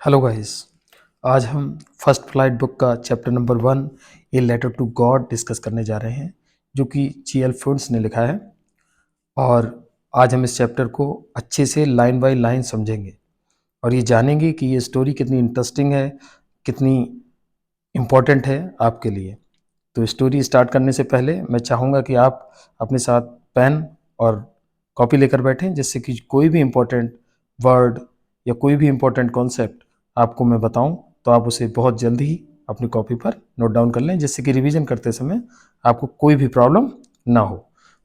Hello guys. आज हम First Flight book का chapter number 1 a letter to God discuss करने जा रहे हैं, जो कि जी.एल. फुंस ने लिखा है। और आज हम इस चैप्टर को अच्छे से लाइन बाय लाइन समझेंगे और ये जानेंगे कि ये स्टोरी कितनी इंटरेस्टिंग है, कितनी इम्पोर्टेंट है आपके लिए। तो स्टोरी स्टार्ट करने से पहले मैं चाहूँगा कि आप अपने साथ पेन और कॉपी लेकर बैठें, जिससे कि कोई भी इम्पोर्टेंट वर्ड या कोई भी इम्पोर्टेंट कॉन्सेप्ट आपको मैं बताऊं तो आप उसे बहुत जल्दी ही अपनी कॉपी पर नोट डाउन कर लें, जिससे कि रिवीजन करते समय आपको कोई भी प्रॉब्लम ना हो।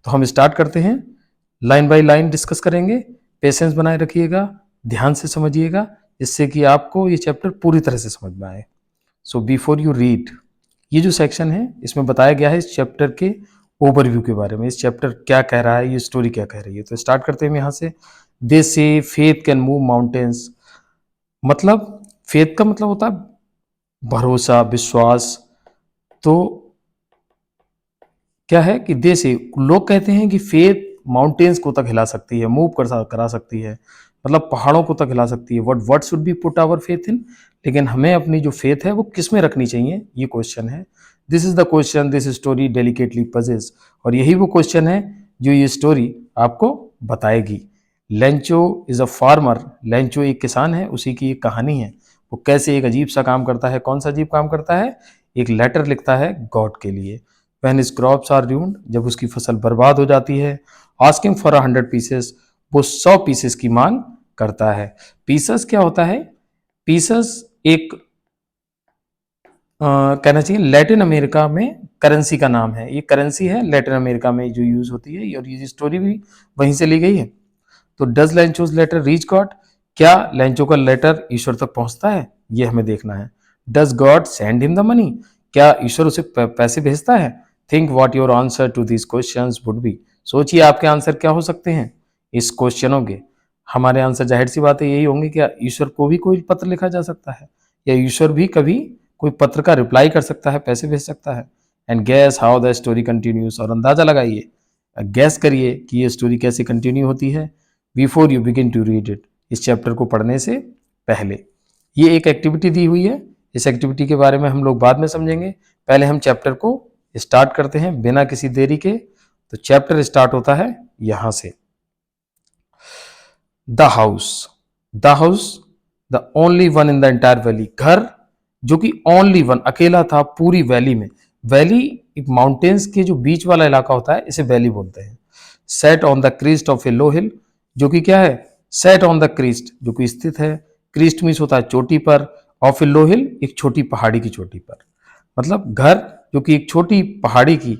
तो हम स्टार्ट करते हैं, लाइन बाय लाइन डिस्कस करेंगे। पेशेंस बनाए रखिएगा, ध्यान से समझिएगा, जिससे कि आपको ये चैप्टर पूरी तरह से समझ में आए। सो बिफोर यू रीड, ये जो सेक्शन है इसमें बताया गया है इस चैप्टर के ओवरव्यू के बारे में। इस चैप्टर क्या कह रहा है, ये स्टोरी क्या कह रही है। तो स्टार्ट करते हैं यहाँ से। दे से फेथ कैन मूव माउंटेन्स। मतलब फेथ का मतलब होता है भरोसा, विश्वास। तो क्या है कि दे से लोग कहते हैं कि फेथ माउंटेन्स को तक हिला सकती है, मूव करा सकती है, मतलब पहाड़ों को तक हिला सकती है। What should be put our faith in. लेकिन हमें अपनी जो फेथ है वो किस में रखनी चाहिए, ये क्वेश्चन है। This is the question this story delicately possess. और यही वो क्वेश्चन है जो ये स्टोरी आपको बताएगी। Lencho is a farmer. Lencho एक किसान है, उसी की एक कहानी है। वो कैसे एक अजीब सा काम करता है। कौन सा अजीब काम करता है? एक लेटर लिखता है गॉड के लिए। When his crops are ruined, जब उसकी फसल बर्बाद हो जाती है। Asking for 100 pieces, वो 100 पीसेस की मांग करता है। पीसेस क्या होता है? पीसेस एक कहना चाहिए लैटिन अमेरिका में करेंसी का नाम है। ये करेंसी है लैटिन अमेरिका में जो यूज होती है, और ये स्टोरी भी वहीं से ली गई है। तो does Lencho's letter reach God. क्या लेंचो का लेटर ईश्वर तक पहुंचता है, ये हमें देखना है। Does God send him the money. क्या ईश्वर उसे पैसे भेजता है। Think what your answer to this questions would be. सोचिए आपके आंसर क्या हो सकते हैं इस क्वेश्चनों के। हमारे आंसर जाहिर सी बात है यही होंगे। क्या ईश्वर को भी कोई पत्र लिखा जा सकता है, या ईश्वर भी कभी कोई पत्र का रिप्लाई कर सकता है, पैसे भेज सकता है। And gas how the story continuous. और अंदाजा लगाइए, गैस करिए कि ये स्टोरी कैसे कंटिन्यू होती है। Before you begin to read it, इस चैप्टर को पढ़ने से पहले। ये एक एक्टिविटी दी हुई है, इस एक्टिविटी के बारे में हम लोग बाद में समझेंगे। पहले हम चैप्टर को स्टार्ट करते हैं बिना किसी देरी के। तो चैप्टर स्टार्ट होता है यहां से। The house. The house, the only one in the entire valley. घर जो कि ओनली वन, अकेला था पूरी वैली में। वैली एक माउंटेन्स के जो बीच वाला इलाका होता है, इसे वैली बोलते हैं। Set on the crest of a low hill, जो कि क्या है? सेट ऑन द क्रिस्ट, जो कि स्थित है। क्रिस्ट मीन्स होता है चोटी पर, ऑफ ए लो हिल एक छोटी पहाड़ी की चोटी पर। मतलब घर जो कि एक छोटी पहाड़ी की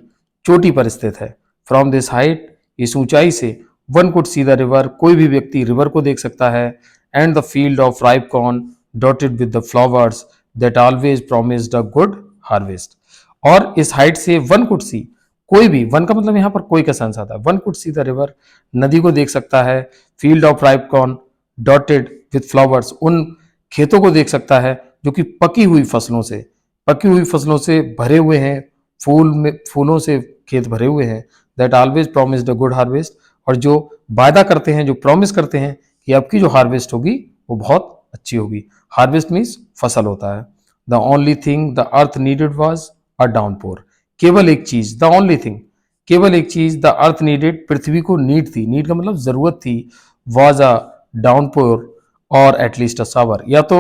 चोटी पर स्थित है। फ्रॉम दिस हाइट, इस ऊंचाई से, one could see the river, कोई भी व्यक्ति रिवर को देख सकता है। And the field of ripe corn dotted with the flowers that always promised a good harvest. और इस हाइट से वन कुड सी, कोई भी, वन का मतलब यहां पर कोई का सेंस आता है। One could see the river, नदी को देख सकता है। Field of ripe corn dotted with flowers, उन खेतों को देख सकता है जो कि पकी हुई फसलों से भरे हुए हैं। फूलों से खेत भरे हुए हैं। That always promised a good harvest, और जो वायदा करते हैं, जो प्रॉमिस करते हैं कि अब की जो हार्वेस्ट होगी वो बहुत अच्छी होगी। हार्वेस्ट मीन्स फसल होता है। The only thing the earth needed was a downpour. केवल एक चीज, द ओनली थिंग, केवल एक चीज, द अर्थ नीडेड, पृथ्वी को नीड थी, नीड का मतलब जरूरत थी। वॉज अ डाउनपोर और एटलीस्ट अ शावर, या तो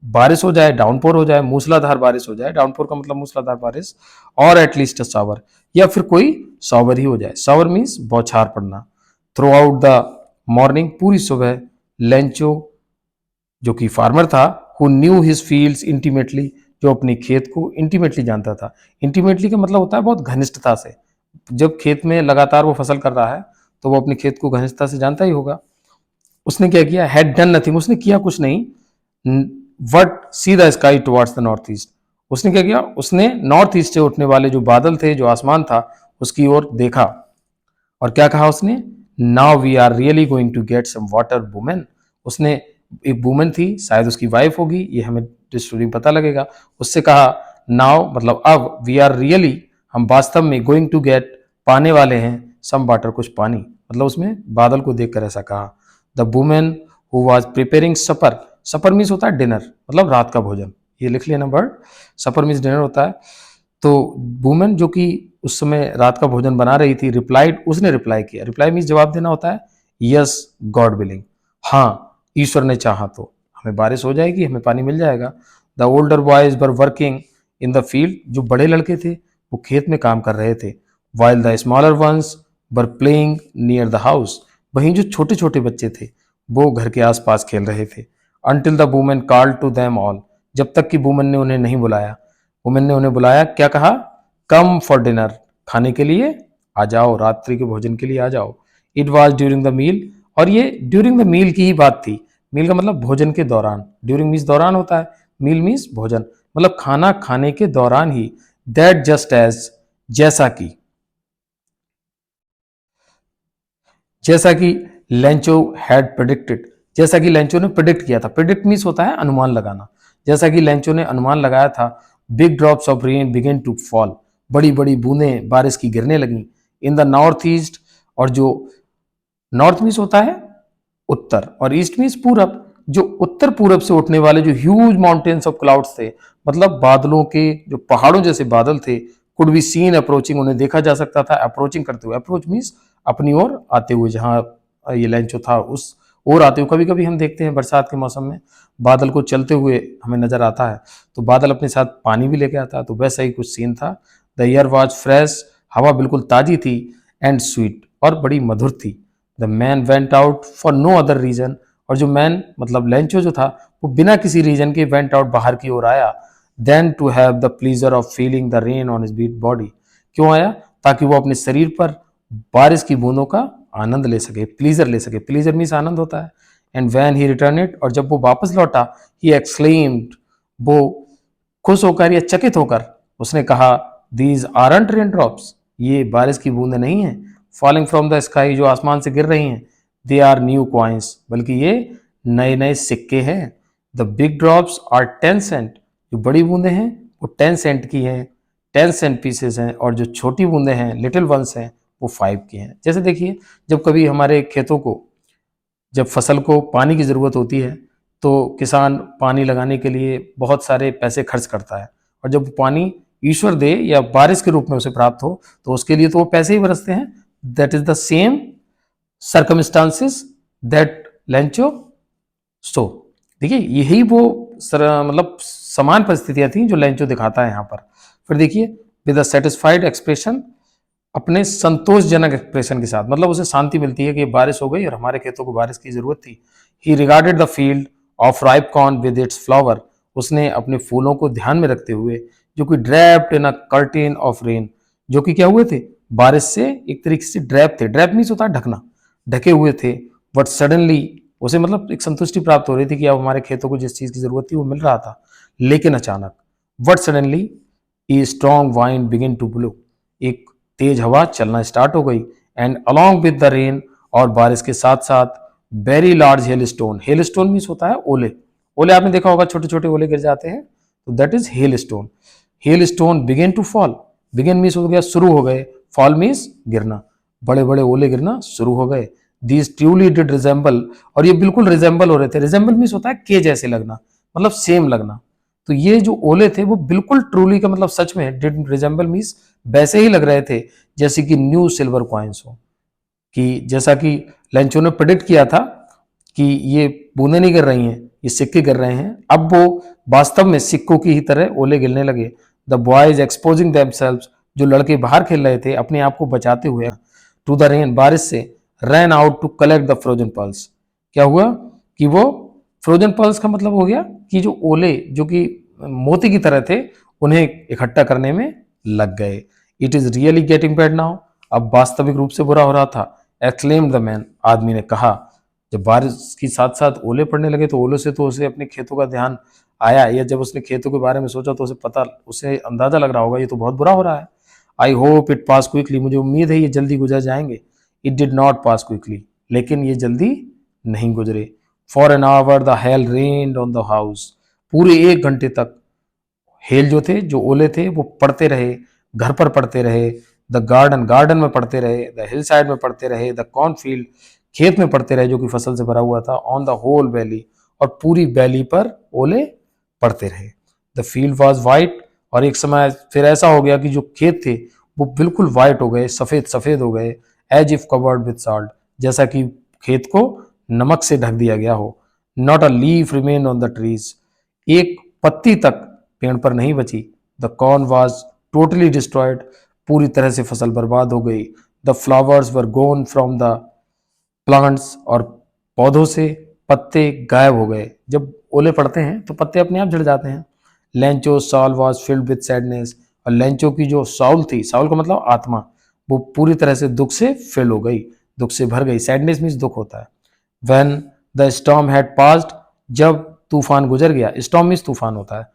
बारिश हो जाए, डाउनपोर हो जाए, मूसलाधार बारिश हो जाए। डाउनपोर का मतलब मूसलाधार बारिश, और एटलीस्ट अ शावर, या फिर कोई शावर ही हो जाए। शावर मीन्स बौछार पड़ना। थ्रू आउट द मॉर्निंग, पूरी सुबह, लेंचो जो कि फार्मर था, who knew his fields intimately, जो अपनी खेत को इंटीमेटली जानता था। इंटीमेटली का मतलब होता है बहुत घनिष्ठता से। जब खेत में लगातार वो फसल कर रहा है तो वो अपने खेत को घनिष्ठता से जानता ही होगा। उसने क्या किया? हैड डन नथिंग, उसने किया कुछ नहीं। What see the sky towards the north east, उसने क्या किया? उसने नॉर्थ ईस्ट से उठने वाले जो बादल थे, जो आसमान था, उसकी ओर देखा। और क्या कहा उसने? Now we are really going to get some water women. उसने, एक वुमेन थी, शायद उसकी वाइफ होगी, ये हमें स्टोरी में पता लगेगा। उससे कहा नाउ मतलब अब, वी आर रियली, हम वास्तव में, गोइंग टू गेट, पाने वाले हैं, सम वाटर, कुछ पानी। मतलब उसमें बादल को देखकर ऐसा कहा। The women who was preparing supper, supper means होता है डिनर, मतलब रात का भोजन, ये लिख लेना वर्ड, सपर मीन्स डिनर होता है। तो वुमेन जो कि उस समय रात का भोजन बना रही थी, रिप्लाइड, उसने रिप्लाई किया, रिप्लाई मीन्स जवाब देना होता है, यस गॉड विलिंग, हाँ ईश्वर ने चाहा तो हमें बारिश हो जाएगी, हमें पानी मिल जाएगा। The older boys were working in the field, जो बड़े लड़के थे वो खेत में काम कर रहे थे, while the smaller ones were playing near the house, वहीं जो छोटे छोटे बच्चे थे वो घर के आसपास खेल रहे थे। Until the women called to them all, जब तक कि वुमेन ने उन्हें नहीं बुलाया, वुमेन ने उन्हें बुलाया, क्या कहा, कम फॉर डिनर, खाने के लिए आ जाओ, रात्रि के भोजन के लिए आ जाओ। It was during the meal, और ये ड्यूरिंग द मील की ही बात थी, मील का मतलब भोजन के दौरान, ड्यूरिंग मीन्स दौरान होता है, मील मीन्स भोजन, मतलब खाना खाने के दौरान ही, दैट जस्ट एज, जैसा कि, जैसा कि लेंचो हैड प्रेडिक्टेड, जैसा कि लेंचो ने प्रेडिक्ट किया था, प्रेडिक्ट मीन्स होता है अनुमान लगाना, जैसा कि लेंचो ने अनुमान लगाया था, big drops of rain begin to fall, बड़ी बड़ी बूंदें बारिश की गिरने लगी, इन द नॉर्थ ईस्ट, और जो नॉर्थ मीन्स होता है उत्तर, और ईस्ट मीन्स पूरब, जो उत्तर पूरब से उठने वाले जो ह्यूज माउंटेन्स ऑफ क्लाउड्स थे, मतलब बादलों के जो पहाड़ों जैसे बादल थे, कुड बी सीन अप्रोचिंग, उन्हें देखा जा सकता था अप्रोचिंग करते हुए, अप्रोच मीन्स अपनी ओर आते हुए, जहां ये लेंचो था उस ओर आते हुए, कभी कभी हम देखते हैं बरसात के मौसम में बादल को चलते हुए हमें नजर आता है, तो बादल अपने साथ पानी भी लेके आता है, तो वैसा ही कुछ सीन था। द एयर वॉज फ्रेश, हवा बिल्कुल ताजी थी, एंड स्वीट, और बड़ी मधुर थी। The man went out for no other reason, और जो मैन मतलब लेंचो जो था वो बिना किसी रीजन के वेंट आउट, बाहर की ओर आया, then to have the pleasure of feeling the rain on his beat body, क्यों आया, ताकि वो अपने शरीर पर बारिश की बूंदों का आनंद ले सके, प्लीजर ले सके, प्लीजर मीन्स आनंद होता है। एंड व्हेन ही रिटर्नेड, और जब वो वापस लौटा, ही एक्सक्लेम्ड, वो खुश होकर या चकित होकर उसने कहा, दीज आरंट रेन ड्रॉप्स, ये बारिश की बूंदें नहीं हैं, फॉलिंग फ्रॉम द स्काई, जो आसमान से गिर रही हैं, दे आर न्यू कॉइन्स, बल्कि ये नए नए सिक्के हैं। The big drops are 10 cent, जो बड़ी बूंदें हैं वो 10 सेंट की हैं, 10 सेंट पीसेस हैं, और जो छोटी बूंदें हैं लिटिल वंस हैं वो 5 की हैं। जैसे देखिए, जब कभी हमारे खेतों को, जब फसल को पानी की ज़रूरत होती है तो किसान पानी लगाने के लिए बहुत सारे पैसे खर्च करता है, और जब पानी ईश्वर दे या बारिश के रूप में उसे प्राप्त हो तो उसके लिए तो वो पैसे ही बरसते हैं। That is the same circumstances that Lencho so, देखिए यही वो मतलब समान परिस्थितियां थी जो लेंचो दिखाता है यहाँ पर। फिर देखिए, विद अ सेटिस्फाइड एक्सप्रेशन, अपने संतोषजनक एक्सप्रेशन के साथ, मतलब उसे शांति मिलती है कि बारिश हो गई और हमारे खेतों को बारिश की जरूरत थी। ही regarded the field of ripe corn with its flower, उसने अपने फूलों को ध्यान में रखते हुए, जो कि draped in a curtain of rain, जो कि क्या हुए थे, बारिश से एक तरीके से ड्रैप थे, ड्रैप मीन्स होता है ढकना, ढके हुए थे। बट सडनली, उसे मतलब एक संतुष्टि प्राप्त हो रही थी कि अब हमारे खेतों को जिस चीज की जरूरत थी वो मिल रहा था, लेकिन अचानक, but suddenly a strong wind begin to blow, एक तेज हवा चलना स्टार्ट हो गई, and along with the rain, और बारिश के साथ साथ very large hail stone, hail stone means होता है ओले, ओले आपने देखा होगा, छोटे छोटे ओले गिर जाते हैं, तो that is hail stone. Hail stone begin to fall, begin means हो गया शुरू हो गए, फॉल मीन्स गिरना, बड़े बड़े ओले गिरना शुरू हो गए। दीज ट्रूली डिड रिजेंबल, और ये बिल्कुल रिजेंबल हो रहे थे, रिजेंबल मीन्स होता है के जैसे लगना, मतलब सेम लगना, तो ये जो ओले थे वो बिल्कुल ट्रूली का मतलब सच में, डिड रिजेंबल मीन्स वैसे ही लग रहे थे जैसे कि न्यू सिल्वर कॉइन्स हो, कि जैसा कि लेंचो ने प्रेडिक्ट किया था कि ये बूंदे नहीं गिर रही हैं, ये सिक्के गिर रहे हैं, अब वो वास्तव में सिक्कों की ही तरह ओले गिरने लगे। द बॉयज एक्सपोजिंग देमसेल्व्स, जो लड़के बाहर खेल रहे थे अपने आप को बचाते हुए, टू द रेन, बारिश से, ran out to collect the frozen pulse, क्या हुआ कि वो फ्रोजन पल्स का मतलब हो गया कि जो ओले जो कि मोती की तरह थे उन्हें इकट्ठा करने में लग गए। It is really getting bad now, अब वास्तविक रूप से बुरा हो रहा था। एक्सक्लेम्ड द मैन, आदमी ने कहा, जब बारिश के साथ साथ ओले पड़ने लगे तो ओलों से तो उसे अपने खेतों का ध्यान आया, या जब उसने खेतों के बारे में सोचा तो उसे अंदाजा लग रहा होगा ये तो बहुत बुरा हो रहा है। I hope it pass quickly, मुझे उम्मीद है ये जल्दी गुजर जाएंगे। It did not pass quickly, लेकिन ये जल्दी नहीं गुजरे। For an hour the hell rained on the house, पूरे 1 घंटे तक हेल जो थे, जो ओले थे वो पड़ते रहे, घर पर पड़ते रहे, द गार्डन, गार्डन में पड़ते रहे, द हिल साइड में पड़ते रहे, द कॉर्न फील्ड, खेत में पड़ते रहे जो कि फसल से भरा हुआ था, ऑन द होल वैली, और पूरी वैली पर ओले पड़ते रहे। द फील्ड वॉज वाइट, और एक समय फिर ऐसा हो गया कि जो खेत थे वो बिल्कुल वाइट हो गए, सफेद सफेद हो गए, as if covered with salt, जैसा कि खेत को नमक से ढक दिया गया हो। Not a leaf remain on the trees, एक पत्ती तक पेड़ पर नहीं बची। The corn was totally destroyed, पूरी तरह से फसल बर्बाद हो गई। The flowers were gone from the plants, और पौधों से पत्ते गायब हो गए। जब ओले पड़ते हैं तो पत्ते अपने आप झड़ जाते हैं। Lencho soul was filled with sadness, और लेंचो की जो साउल थी, साउल का मतलब आत्मा, वो पूरी तरह से दुख से फिल हो गई, दुख से भर गई। सैडनेस मीन्स दुख होता है। When the storm had passed, जब तूफान गुजर गया, स्टॉर्म मीन्स तूफान होता है,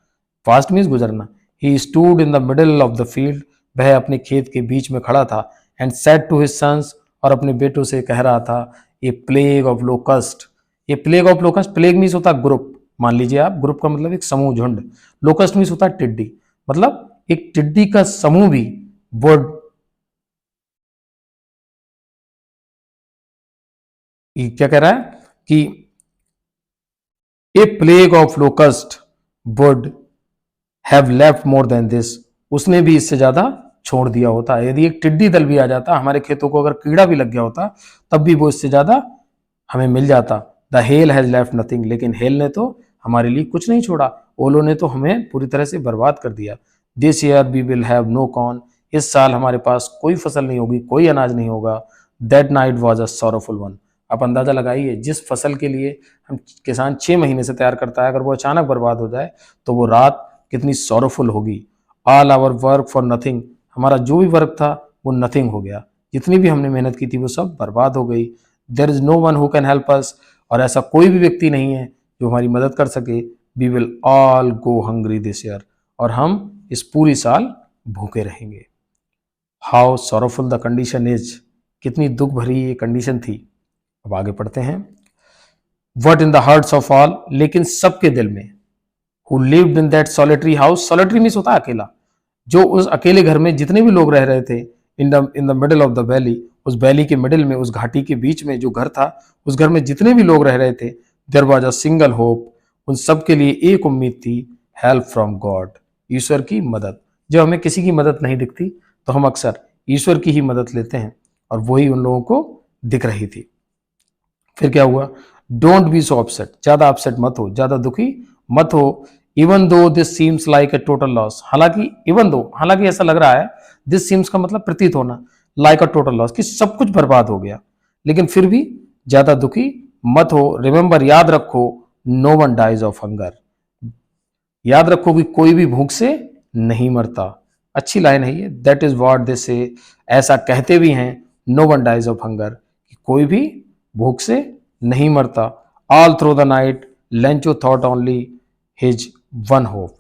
पास्ट मीन्स गुजरना। He stood in the middle of the field, वह अपने खेत के बीच में खड़ा था। And said to his sons, और अपने बेटों से कह रहा था, ए प्लेग ऑफ लोकस्ट, ये plague of locust, plague means होता है ग्रुप, मान लीजिए आप, ग्रुप का मतलब एक समूह, झुंड। लोकस्ट मीन्स होता है टिड्डी, मतलब एक टिड्डी का समूह भी वुड, क्या कह रहा है कि a plague of locust would have left more than this, उसने भी इससे ज्यादा छोड़ दिया होता। यदि एक टिड्डी दल भी आ जाता हमारे खेतों को, अगर कीड़ा भी लग गया होता, तब भी वो इससे ज्यादा हमें मिल जाता। The hell has left nothing, लेकिन हेल ने तो हमारे लिए कुछ नहीं छोड़ा, ओलो ने तो हमें पूरी तरह से बर्बाद कर दिया। This year we will have no corn, इस साल हमारे पास कोई फसल नहीं होगी, कोई अनाज नहीं होगा। That night was a sorrowful one, आप अंदाजा लगाइए, जिस फसल के लिए हम किसान 6 महीने से तैयार करता है, अगर वो अचानक बर्बाद हो जाए तो वो रात कितनी सॉरोफुल होगी। All our work for nothing, हमारा जो भी वर्क था वो नथिंग हो गया, जितनी भी हमने मेहनत की थी वो सब बर्बाद हो गई। There is no one who can help us, और ऐसा कोई भी व्यक्ति नहीं है जो हमारी मदद कर सके। We will all go hungry this year, और हम इस पूरी साल भूखे रहेंगे। How sorrowful the condition is, कितनी दुख भरी ये कंडीशन थी। अब आगे पढ़ते हैं। What in the hearts of all, लेकिन सबके दिल में, who lived in that solitary house, solitary means होता है अकेला, जो उस अकेले घर में जितने भी लोग रह रहे थे, इन the middle of the valley, उस वैली के मिडिल में, उस घाटी के बीच में जो घर था, उस घर में जितने भी लोग रह रहे थे, there was a single hope, उन सब के लिए एक उम्मीद थी, हेल्प फ्रॉम गॉड, ईश्वर की मदद। जब हमें किसी की मदद नहीं दिखती तो हम अक्सर ईश्वर की ही मदद लेते हैं, और वही उन लोगों को दिख रही थी। फिर क्या हुआ, डोंट बी सो अपसेट, ज्यादा अपसेट मत हो, ज्यादा दुखी मत हो। Even though this seems like a total loss, हालांकि इवन दो, हालांकि ऐसा लग रहा है, दिस सीम्स का मतलब प्रतीत होना, लाइक अ टोटल लॉस, कि सब कुछ बर्बाद हो गया, लेकिन फिर भी ज्यादा दुखी मत हो। रिमेंबर, याद रखो, no one dies of hunger, याद रखो कि कोई भी भूख से नहीं मरता। अच्छी लाइन है ये, दैट इज व्हाट दे से, ऐसा कहते भी हैं, no one dies of hunger, कि कोई भी भूख से नहीं मरता। All through the night Lencho thought only his one hope,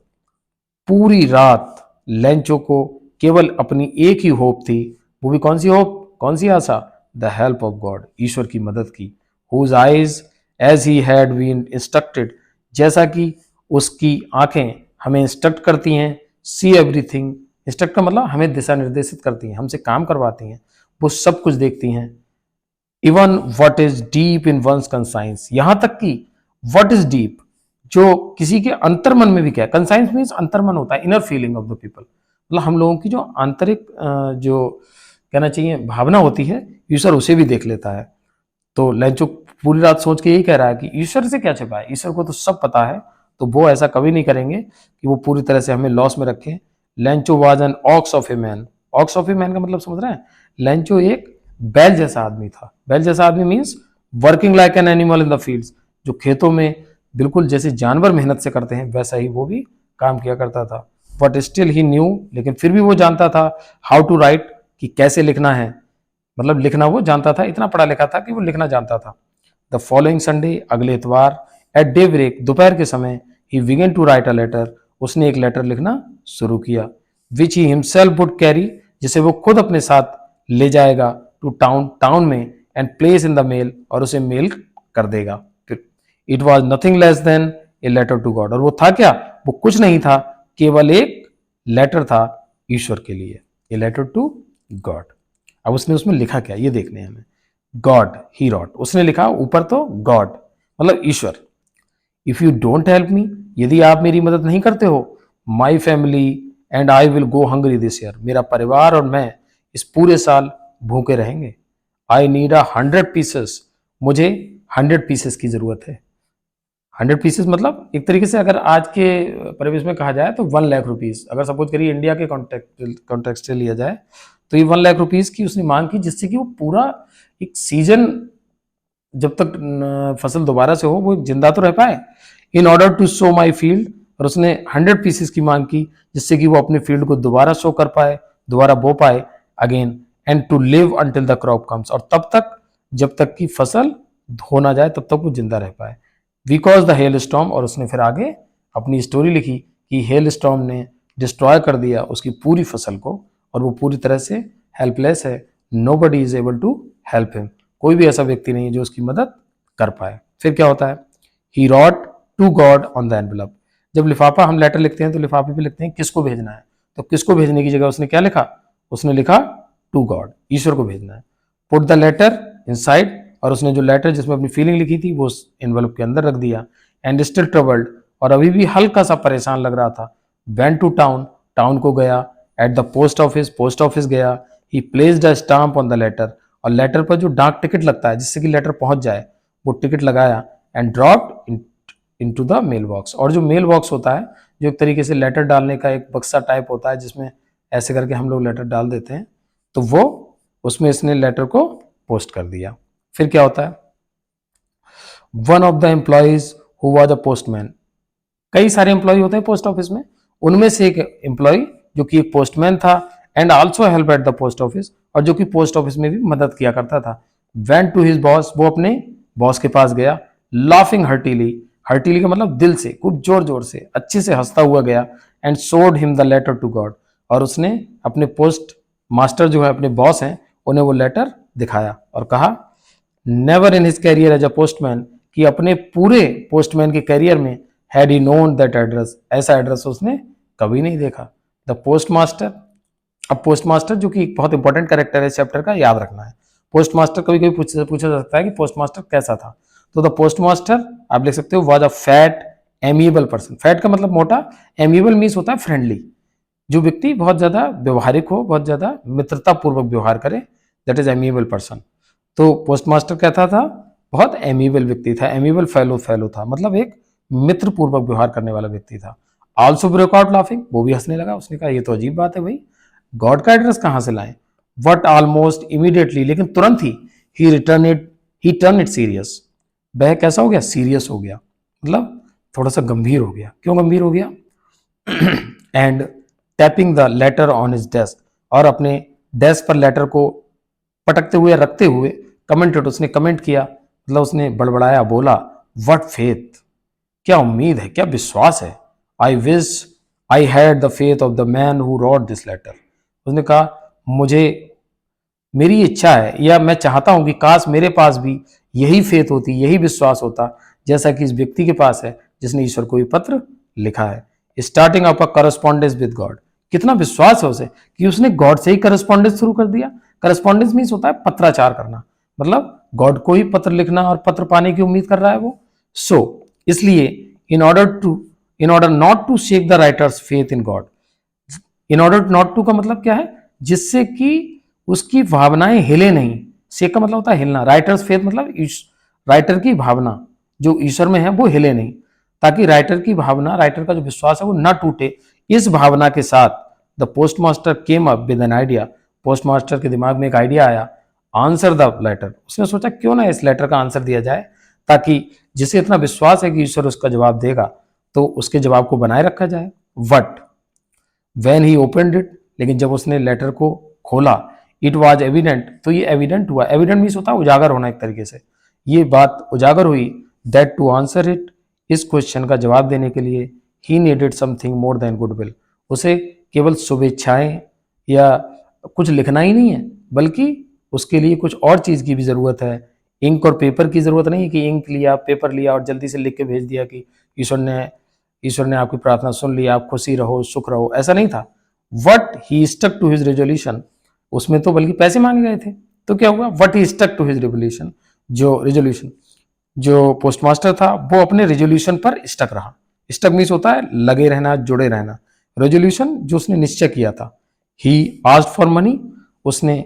पूरी रात लेंचो को केवल अपनी एक ही होप थी, वो भी कौन सी होप, कौन सी आशा, द हेल्प ऑफ गॉड, ईश्वर की मदद की। Whose eyes as he had been instructed, जैसा कि उसकी आंखें हमें इंस्ट्रक्ट करती हैं, सी एवरीथिंग, इंस्ट्रक्ट का मतलब हमें दिशा निर्देशित करती हैं, हमसे काम करवाती हैं, वो सब कुछ देखती हैं। Even what is deep in one's conscience, यहां तक कि व्हाट इज डीप, जो किसी के अंतर्मन में भी क्या है, कंसाइंस मीन्स अंतर्मन होता है, inner feeling of the people, मतलब हम लोगों की जो आंतरिक जो कहना चाहिए भावना होती है, ईश्वर उसे भी देख लेता है। तो लेंचो पूरी रात सोच के यही कह रहा है कि ईश्वर से क्या छिपा है, ईश्वर को तो सब पता है, तो वो ऐसा कभी नहीं करेंगे कि वो पूरी तरह से हमें लॉस में रखें। Lencho was an ox of a man, ox of a man का मतलब समझ रहे हैं, लेंचो एक बैल जैसा आदमी था। बैल जैसा आदमी means working like an animal in the fields, जो खेतों में बिल्कुल जैसे जानवर मेहनत से करते हैं वैसा ही वो भी काम किया करता था। बट स्टिल ही न्यू, लेकिन फिर भी वो जानता था, हाउ टू राइट, कि कैसे लिखना है, मतलब लिखना वो जानता था, इतना पढ़ा लिखा था कि वो लिखना जानता था। द फॉलोइंग संडे, अगले इतवार, एट डे ब्रेक, दोपहर के समय, he began to write a letter, उसने एक लेटर लिखना शुरू किया, which he himself would carry, जिसे वो खुद अपने साथ ले जाएगा, टू टाउन, टाउन में, and place in the mail, और उसे मेल कर देगा। It was nothing less than a letter to God, और वो था क्या, वो कुछ नहीं था, केवल एक लेटर था ईश्वर के लिए, ए लेटर टू गॉड। अब उसने उसमें लिखा क्या ये देखने हमें, गॉड ही रॉट, उसने लिखा ऊपर तो गॉड मतलब ईश्वर, if you don't help me, यदि आप मेरी मदद नहीं करते हो, my family and I will go hungry this year, मेरा परिवार और मैं इस पूरे साल भूखे रहेंगे। आई नीड 100 पीसेस, मुझे 100 पीसेस की जरूरत है। 100 पीसेस मतलब एक तरीके से अगर आज के परिवेश में कहा जाए तो 1 लाख रुपीज, अगर सपोज करिए इंडिया के कॉन्टेक्स्ट से लिया जाए तो ये 1 लाख रुपीज की उसने मांग की, जिससे कि वो पूरा एक सीजन जब तक फसल दोबारा से हो वो जिंदा तो रह पाए। In order to sow my field, और उसने 100 पीसेस की मांग की जिससे कि वो अपने फील्ड को दोबारा शो कर पाए, दोबारा बो पाए again, and to live until the crop comes, और तब तक जब तक कि फसल धो ना जाए तब तक वो जिंदा रह पाए। बिकॉज द हेल स्टॉर्म, और उसने फिर आगे अपनी स्टोरी लिखी कि हेल स्टॉर्म ने डिस्ट्रॉय कर दिया उसकी पूरी फसल को और वो पूरी तरह से हेल्पलेस है। Nobody is able to help him, कोई भी ऐसा व्यक्ति नहीं है जो उसकी मदद कर पाए। फिर क्या होता है, he wrote to God on the envelope, जब लिफाफा हम लेटर लिखते हैं तो लिफाफे पे लिखते हैं किसको भेजना है, तो किसको भेजने की जगह उसने क्या लिखा, उसने लिखा टू गॉड, ईश्वर को भेजना है। पुट द लेटर इनसाइड, और उसने जो लेटर जिसमें अपनी फीलिंग लिखी थी वो उस एनवेलप के अंदर रख दिया। एंड स्टिल ट्रबल्ड, और अभी भी हल्का सा परेशान लग रहा था। वेंट टू टाउन, टाउन को गया। At the post office, post office गया। He placed a stamp on the letter, और लेटर पर जो डाक टिकट लगता है जिससे कि लेटर पहुंच जाए वो टिकट लगाया। And dropped into the mail box, और जो मेल बॉक्स होता है जो एक तरीके से लेटर डालने का एक बक्सा टाइप होता है जिसमें ऐसे करके हम लोग लेटर डाल देते हैं, तो वो उसमें इसने लेटर को पोस्ट कर दिया। फिर क्या होता है, one of the employees who was a postman, कई सारे एम्प्लॉय होते हैं पोस्ट ऑफिस में, उनमें से एक एम्प्लॉय जो कि एक पोस्टमैन था and also help at the post office, और जो कि पोस्ट ऑफिस में भी मदद किया करता था। वेंट टू हिज बॉस, वो अपने बॉस के पास गया। लाफिंग हर्टीली, हर्टीली का मतलब दिल से, खूब जोर जोर से अच्छे से हंसता हुआ गया। And showed him the letter to God, और उसने अपने पोस्ट मास्टर जो है अपने बॉस हैं उन्हें वो लेटर दिखाया और कहा never in his career as a postman, कि अपने पूरे पोस्टमैन के कैरियर में had he known that address, ऐसा एड्रेस उसने कभी नहीं देखा। द पोस्ट मास्टर, अब पोस्ट मास्टर जो कि एक बहुत इंपॉर्टेंट कैरेक्टर है चैप्टर का, याद रखना है। पोस्ट मास्टर कभी कभी पूछा जा सकता है कि पोस्ट मास्टर कैसा था, तो द पोस्ट मास्टर आप लिख सकते हो was a fat amiable person. Fat का मतलब मोटा, एमिएबल मीन्स होता है फ्रेंडली, जो व्यक्ति बहुत ज्यादा व्यवहारिक हो, बहुत ज्यादा मित्रता पूर्वक व्यवहार करे, दैट इज एमिएबल पर्सन। तो पोस्ट मास्टर कहता था बहुत एमिएबल व्यक्ति था, एमिएबल फेलो था, मतलब एक मित्र पूर्वक व्यवहार करने वाला व्यक्ति था। आल्सो ब्रेक आउट लाफिंग, वो भी हंसने लगा, उसने कहा ये तो अजीब बात है भाई, गॉड का एड्रेस कहां से लाएं। वट ऑलमोस्ट इमीडिएटली, लेकिन तुरंत ही टर्न इट सीरियस, वह कैसा हो गया, सीरियस हो गया, मतलब थोड़ा सा गंभीर हो गया। क्यों गंभीर हो गया, and tapping the later on his desk, और अपने डेस्क पर लेटर को पटकते हुए रखते हुए कमेंटेड, उसने कमेंट किया, मतलब उसने बड़बड़ाया, बोला व्हाट फेथ, क्या उम्मीद है, क्या विश्वास है। I wish I had the faith of the man who wrote this letter, उसने कहा मुझे, मेरी इच्छा है या मैं चाहता हूं कि काश मेरे पास भी यही फेथ होती, यही विश्वास होता जैसा कि इस व्यक्ति के पास है जिसने ईश्वर को ये पत्र लिखा है। Starting of a correspondence with God, कितना विश्वास है उसे कि उसने गॉड से ही करस्पॉन्डेंस शुरू कर दिया। करस्पॉन्डेंस मीन्स होता है पत्राचार करना, मतलब गॉड को ही पत्र लिखना और पत्र पाने की उम्मीद कर रहा है वो। सो इसलिए in order not to shake the writer's faith in God, in order not to का मतलब क्या है, जिससे कि उसकी भावनाएं हिले नहीं। शेक का मतलब होता है हिलना, राइटर्स फेथ मतलब राइटर की भावना जो ईश्वर में है वो हिले नहीं, ताकि राइटर की भावना, राइटर का जो विश्वास है वो ना टूटे। इस भावना के साथ the post master came up with an idea, post master के दिमाग में एक आइडिया आया। आंसर द लेटर, उसने सोचा क्यों ना इस लेटर का आंसर दिया जाए, ताकि जिसे इतना विश्वास है कि ईश्वर उसका जवाब देगा तो उसके जवाब को बनाए रखा जाए। What when he opened it, लेकिन जब उसने लेटर को खोला, इट वॉज एविडेंट, तो ये एविडेंट हुआ, एविडेंट मीन्स होता है उजागर होना एक तरीके से, ये बात उजागर हुई, दैट टू आंसर इट, इस क्वेश्चन का जवाब देने के लिए he needed something more than goodwill, उसे केवल शुभेच्छाएं या कुछ लिखना ही नहीं है, बल्कि उसके लिए कुछ और चीज की भी जरूरत है। इंक और पेपर की जरूरत नहीं कि इंक लिया, पेपर लिया और जल्दी से लिख के भेज दिया कि ईश्वर ने आपकी प्रार्थना सुन ली, आप खुशी रहो, सुख रहो, ऐसा नहीं था। But he stuck to his resolution, उसमें तो बल्कि पैसे मांगे गए थे, तो क्या हुआ, but he stuck to his revolution, जो रेजोल्यूशन, जो पोस्टमास्टर था वो अपने रेजोल्यूशन पर स्टक रहा। स्टक मीन्स होता है लगे रहना, जुड़े रहना। रेजोल्यूशन जो उसने निश्चय किया था। ही आस्क्ड फॉर मनी, उसने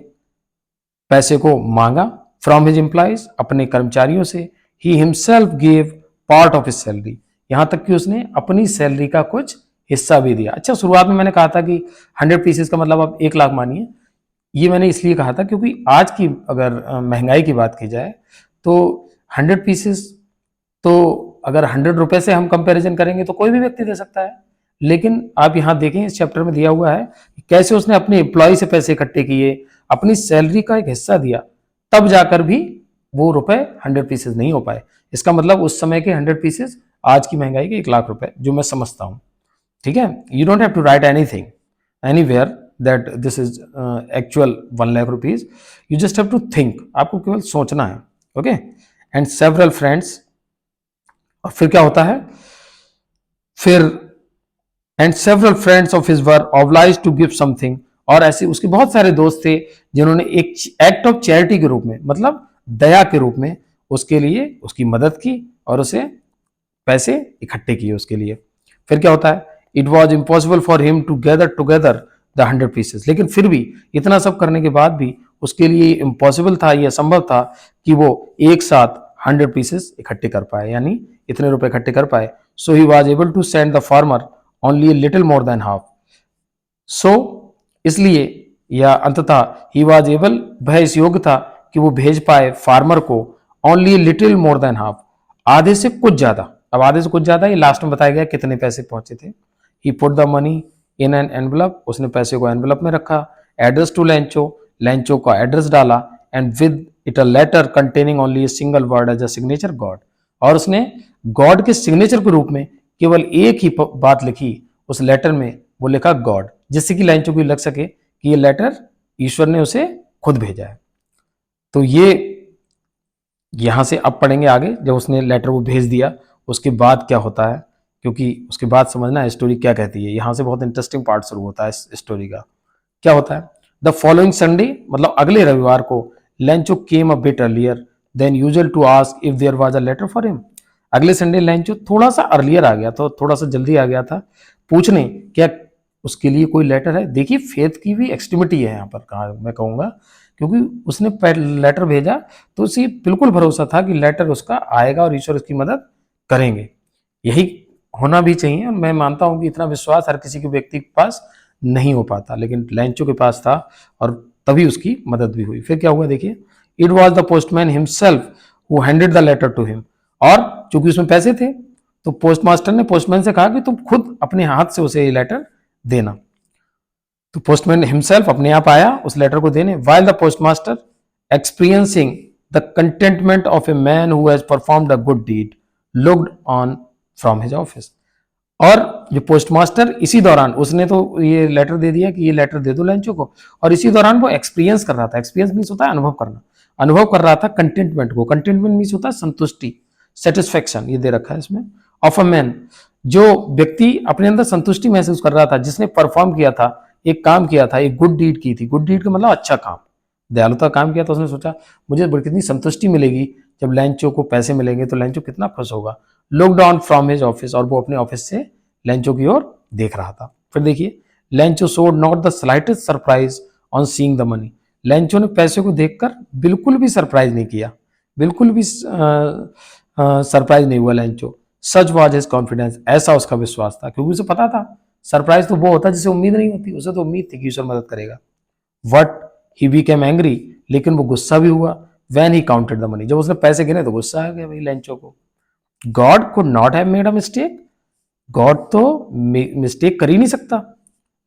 पैसे को मांगा। फ्रॉम हिज एम्प्लॉइज, अपने कर्मचारियों से। He himself gave part of his salary, यहां तक कि उसने अपनी सैलरी का कुछ हिस्सा भी दिया। अच्छा, शुरुआत में मैंने कहा था कि 100 पीसेस का मतलब आप 1 लाख मानिए। ये मैंने इसलिए कहा था क्योंकि आज की अगर महंगाई की बात की जाए तो 100 पीसेस तो अगर 100 रुपए से हम कंपैरिजन करेंगे तो कोई भी व्यक्ति दे सकता है। लेकिन आप यहाँ देखें इस चैप्टर में दिया हुआ है कि कैसे उसने अपने एम्प्लॉय से पैसे इकट्ठे किए, अपनी सैलरी का एक हिस्सा दिया, तब जाकर भी वो रुपए 100 पीसेस नहीं हो पाए। इसका मतलब उस समय के 100 पीसेस आज की महंगाई के 1 लाख रुपए, जो मैं समझता हूँ। ठीक है, you don't have to write anything anywhere that this is actual 1 lakh rupees. You just have to think, आपको केवल सोचना है। ओके, एंड सेवरल फ्रेंड्स, और फिर क्या होता है, फिर and several friends of his were obliged to give something, और ऐसे उसके बहुत सारे दोस्त थे जिन्होंने एक एक्ट ऑफ चैरिटी के रूप में, मतलब दया के रूप में उसके लिए उसकी मदद की और उसे पैसे इकट्ठे किए उसके लिए। फिर क्या होता है, it was impossible for him to gather together the 100 pieces, लेकिन फिर भी इतना सब करने के बाद भी उसके लिए इम्पॉसिबल था, यह असंभव था कि वो एक साथ 100 पीसेस इकट्ठे कर पाए, यानी इतने रुपए इकट्ठे कर पाए। So he was able to send the farmer only little more than half. So इसलिए या अंततः ही वॉज एबल, वह इस योग्य था कि वो भेज पाए फार्मर को only little more than half, आधे से कुछ ज्यादा। अब आधे से कुछ ज्यादा ये लास्ट में बताया गया कितने पैसे पहुंचे थे। He put the money in an envelope, उसने पैसे को एनवलप में रखा। एड्रेस टू लेंचो, लेंचो का एड्रेस डाला। And with it a letter containing only a single word as a signature God, और उसने गॉड के सिग्नेचर के रूप में केवल एक ही बात लिखी उस लेटर में, वो लिखा गॉड, जिससे कि लेंचो को लग सके कि ये लेटर ईश्वर ने उसे खुद भेजा है। तो ये यहां से अब पढ़ेंगे आगे, जब उसने लेटर वो भेज दिया उसके बाद क्या होता है, क्योंकि उसके बाद समझना है स्टोरी क्या कहती है। यहां से बहुत इंटरेस्टिंग पार्ट शुरू होता है इस स्टोरी का। क्या होता है, द फॉलोइंग संडे, मतलब अगले रविवार को, Lencho came a bit earlier than usual to ask if there was a letter for him. अगले संडे लेंचो थोड़ा सा अर्लियर आ गया था, थोड़ा सा जल्दी आ गया था पूछने क्या उसके लिए कोई लेटर है। देखिए फेथ की भी एक्सट्रीमिटी है यहाँ पर, कहा मैं कहूंगा, क्योंकि उसने लेटर भेजा तो उसे बिल्कुल भरोसा था कि लेटर उसका आएगा और ईश्वर उसकी मदद करेंगे। यही होना भी चाहिए, और मैं मानता हूं कि इतना विश्वास हर किसी के व्यक्ति के पास नहीं हो पाता, लेकिन लेंचो के पास था और तभी उसकी मदद भी हुई। फिर क्या हुआ देखिए, it was the postman himself who handed the letter to him, और चूंकि उसमें पैसे थे तो पोस्ट मास्टर ने पोस्टमैन से कहा कि तुम खुद अपने हाथ से उसे ये लेटर देना। तो पोस्टमैन हिमसेल्फ अपने आप आया उस लेटर को देने। While the postmaster experiencing the contentment of a man who has performed a good deed looked on from his office, और जो पोस्टमास्टर इसी दौरान, उसने तो ये लेटर दे दिया कि ये लेटर दे दो लेंचो को, और इसी दौरान वो एक्सपीरियंस कर रहा था। एक्सपीरियंस मीन्स होता है अनुभव करना, अनुभव कर रहा था कंटेंटमेंट को। कंटेंटमेंट मीन्स होता है संतुष्टि, सेटिस्फेक्शन, ये दे रखा है इसमें। ऑफ अ मैन, जो व्यक्ति अपने अंदर संतुष्टि महसूस कर रहा था, जिसने परफॉर्म किया था, एक काम किया था, एक गुड डीड की थी। गुड डीड का मतलब अच्छा काम, दयालुता काम किया। तो उसने सोचा मुझे कितनी संतुष्टि मिलेगी जब लेंचो को पैसे मिलेंगे, तो लेंचो कितना खुश होगा। Look down from his office, और वो अपने ऑफिस से लेंचो की ओर देख रहा था। फिर देखिए, Lencho showed not the slightest surprise on seeing the money, Lencho ने पैसे को देखकर बिल्कुल भी सरप्राइज नहीं किया, बिल्कुल भी सरप्राइज नहीं हुआ Lencho. Such was his confidence, ऐसा उसका विश्वास था, क्योंकि उसे पता था सरप्राइज तो वो होता जिसे उम्मीद नहीं होती, उसे तो उम्मीद थी कि ईश्वर मदद करेगा। वट ही बिकेम एंग्री, लेकिन वो गुस्सा भी हुआ। When he counted the money, जब उसने पैसे गिने तो गुस्सा आ गया भाई लेंचो को। God could not have made a mistake, God तो मिस्टेक कर ही नहीं सकता।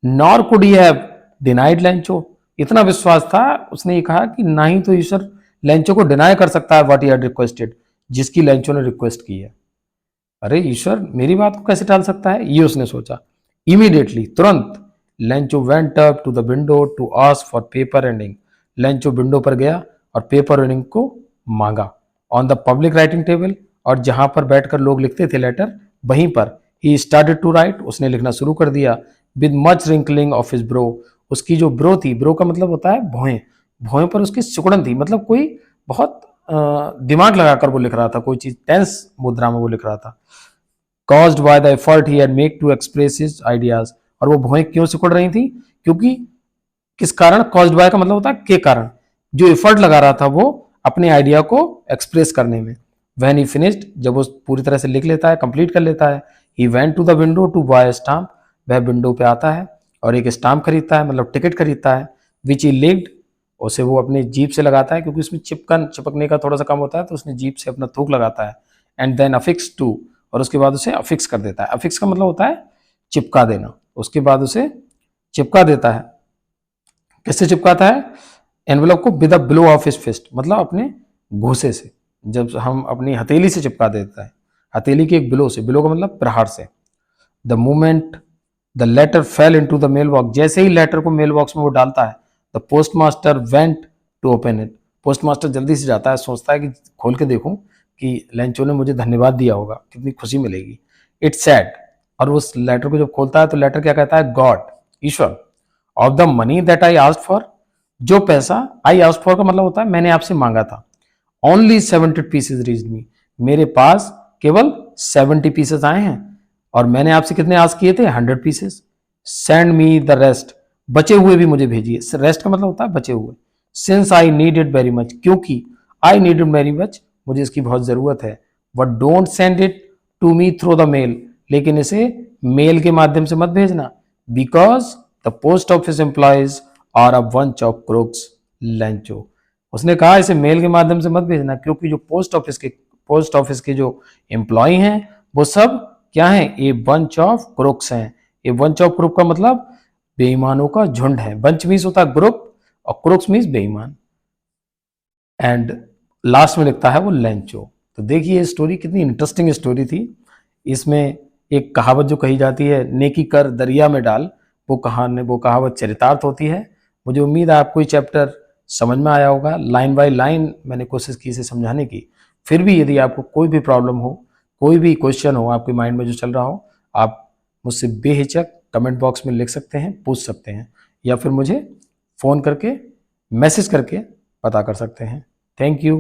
Nor could he have denied Lencho, इतना विश्वास था, उसने ये कहा कि ना ही तो ईश्वर लेंचो को डिनाई कर सकता है व्हाट ही हैड रिक्वेस्टेड, जिसकी लेंचो ने रिक्वेस्ट की है। अरे ईश्वर मेरी बात को कैसे टाल सकता है, ये उसने सोचा। इमीडिएटली, तुरंत, Lencho went up to the window to ask for paper and ink, Lencho window पर गया और पेपर और इंक को मांगा। On the public writing table, और जहां पर बैठकर लोग लिखते थे लेटर, वहीं पर ही स्टार्टेड टू राइट, उसने लिखना शुरू कर दिया। With much wrinkling of his bro, उसकी जो ब्रो थी, ब्रो का मतलब होता है भौहें, भौहें पर उसकी सिकुड़न थी, मतलब कोई बहुत दिमाग लगाकर वो लिख रहा था, कोई चीज टेंस मुद्रा में वो लिख रहा था। caused by the effort he had made to express his ideas, और वो भुएं क्यों सिकुड़ रही थी? क्योंकि किस कारण? caused by का मतलब होता है के कारण, जो एफर्ट लगा रहा था वो अपने आइडिया को एक्सप्रेस करने में। when he finished, जब वो पूरी तरह से लिख लेता है, कंप्लीट कर लेता है, he went to the window to buy a stamp, वह विंडो पे आता है और एक स्टाम्प खरीदता है, मतलब टिकट खरीदता है, which he licked, उसे वो अपने जीप से लगाता है, क्योंकि उसमें चिपकने का थोड़ा सा कम होता है, तो उसने जीप से अपना थूक लगाता है। एंड देन अफिक्स टू, और उसके बाद उसे अफिक्स कर देता है। अफिक्स का मतलब होता है चिपका देना, उसके बाद उसे चिपका देता है। किससे चिपकाता है? एनवेलप को with a blow of his fist, मतलब अपने घूसे से, जब हम अपनी हथेली से चिपका देता है, हथेली के एक ब्लो से, ब्लो का मतलब प्रहार से। The moment the letter fell into the mail box, जैसे ही लेटर को मेल बॉक्स में वो डालता है, the post master went to open it, post master जल्दी से जाता है, सोचता है कि खोल के देखूं कि लेंचो ने मुझे धन्यवाद दिया होगा, कितनी खुशी मिलेगी। इट्स सैड, और उस लेटर को जब खोलता है तो लेटर क्या कहता है? God, Ishwar, of the money that I asked for, जो पैसा आई आस्क्ड फॉर का मतलब होता है मैंने आपसे मांगा था। ओनली 70 पीसेज रीच्ड मी, मेरे पास केवल 70 पीसेस आए हैं, और मैंने आपसे कितने आस्क किए थे? 100 pieces. Send me the rest, बचे हुए भी मुझे भेजिए। रेस्ट का मतलब होता है बचे हुए। Since I need it very much, क्योंकि I need it very much, मुझे इसकी बहुत जरूरत है। But don't send it to me through the mail, लेकिन इसे मेल के माध्यम से मत भेजना, because the post office employees are a bunch of crooks, Lencho. उसने कहा इसे मेल के माध्यम से मत भेजना, क्योंकि जो पोस्ट ऑफिस के जो एम्प्लॉय हैं वो सब क्या है? ए बंच ऑफ क्रूक्स हैं। ए बंच ऑफ क्रूक का मतलब बेईमानों का झुंड है। बंच मीन्स होता है ग्रुप, और क्रूक्स मीन्स बेईमान। एंड लास्ट में लिखता है वो लेंचो। तो देखिए ये स्टोरी कितनी इंटरेस्टिंग स्टोरी थी। इसमें एक कहावत जो कही जाती है, नेकी कर दरिया में डाल, वो कहावत चरितार्थ होती है। मुझे उम्मीद है आपको ये चैप्टर समझ में आया होगा। लाइन बाय लाइन मैंने कोशिश की इसे समझाने की। फिर भी यदि आपको कोई भी प्रॉब्लम हो, कोई भी क्वेश्चन हो आपके माइंड में जो चल रहा हो, आप मुझसे बेहिचक कमेंट बॉक्स में लिख सकते हैं, पूछ सकते हैं, या फिर मुझे फ़ोन करके, मैसेज करके पता कर सकते हैं। Thank you.